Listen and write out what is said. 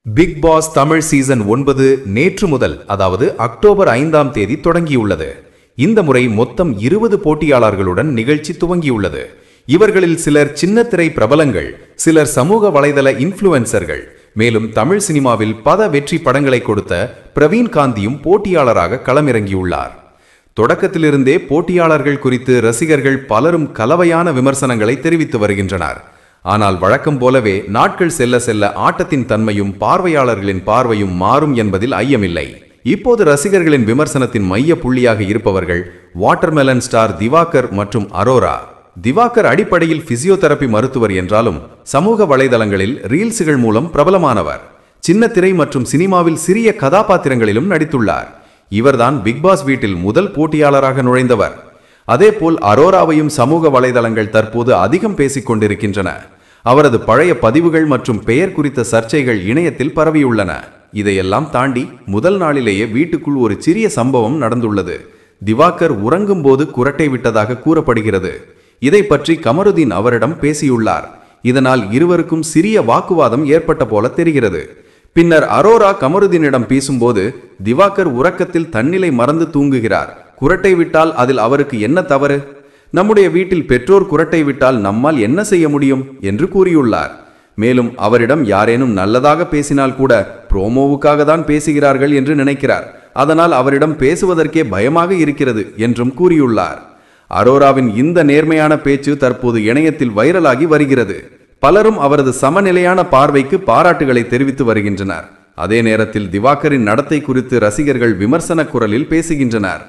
Big pass Tamil season 9 நேற்று முதல் அதாவது அக்டோபர் 5ஆம் தேதி தொடங்கியுள்ளது. இந்த முறை மொத்தம் 20 போட்டியாளர்களுடன் நிகழ்ச்சி துவங்கியுள்ளது. இவர்களில் சிலர் சின்னத்திரை பிரபலங்கள், சிலர் சமூக வலைதள இன்ஃப்ளூயன்சர்கள், மேலும் தமிழ் சினிமாவில் பல வெற்றி படங்களை கொடுத்த பிரவீன் காந்தியும் போட்டியாளராக களமிறங்கியுள்ளார். தொடக்கத்திலிருந்தே போட்டியாளர்கள் குறித்து ரசிகர்கள் பலரும் கலவையான விமர்சனங்களை தெரிவித்து வருகின்றனர். ஆனால் வழக்கம் போலவே நாட்கள் செல்ல செல்ல ஆட்டத்தின் தன்மையும் பார்வையாளர்களின் பார்வையும் மாறும் என்பதில் ஐயமில்லை. இப்போது ரசிகர்களின் விமர்சனத்தின் மைய புள்ளியாக இருப்பவர்கள் வாட்டர்மெலன் ஸ்டார் திவாகர் மற்றும் அரோரா. திவாகர் அடிப்படையில் பிசியோதெரபி மருத்துவர் என்றாலும் சமூக வலைதளங்களில் ரீல்ஸுகள் மூலம் பிரபலமானவர். சின்னத்திரை மற்றும் சினிமாவில் சிறிய கதாபாத்திரங்களிலும் நடித்துள்ளார். இவர்தான் பிக்பாஸ் வீட்டில் முதல் போட்டியாளராக நுழைந்தவர். அதேபோல் அரோராவையும் சமூக வலைதளங்கள் தற்போது அதிகம் பேசிக் கொண்டிருக்கின்றன. அவரது பழைய பதிவுகள் மற்றும் பெயர் குறித்த சர்ச்சைகள் இணையத்தில் பரவியுள்ளன. இதையெல்லாம் தாண்டி முதல் நாளிலேயே வீட்டுக்குள் ஒரு சிறிய சம்பவம் நடந்துள்ளது. திவாகர் உறங்கும் போது குரட்டை விட்டதாக கூறப்படுகிறது. இதை பற்றி கமருதீன் அவரிடம் பேசியுள்ளார். இதனால் இருவருக்கும் சிறிய வாக்குவாதம் ஏற்பட்ட போல தெரிகிறது. பின்னர் அரோரா கமருதீனிடம் பேசும்போது, திவாகர் உறக்கத்தில் தன்னிலை மறந்து தூங்குகிறார், குரட்டை விட்டால் அதில் அவருக்கு என்ன தவறு? நம்முடைய வீட்டில் பெற்றோர் குரட்டை விட்டால் நம்மால் என்ன செய்ய முடியும் என்று கூறியுள்ளார். மேலும் அவரிடம் யாரேனும் நல்லதாக பேசினால் கூட ப்ரோமோவுக்காக தான் பேசுகிறார்கள் என்று நினைக்கிறார், அதனால் அவரிடம் பேசுவதற்கே பயமாக இருக்கிறது என்றும் கூறியுள்ளார். அரோராவின் இந்த நேர்மையான பேச்சு தற்போது இணையத்தில் வைரலாகி வருகிறது. பலரும் அவரது சமநிலையான பார்வைக்கு பாராட்டுகளை தெரிவித்து வருகின்றனர். அதே நேரத்தில் திவாகரின் நடத்தை குறித்து ரசிகர்கள் விமர்சன குரலில் பேசுகின்றனர்.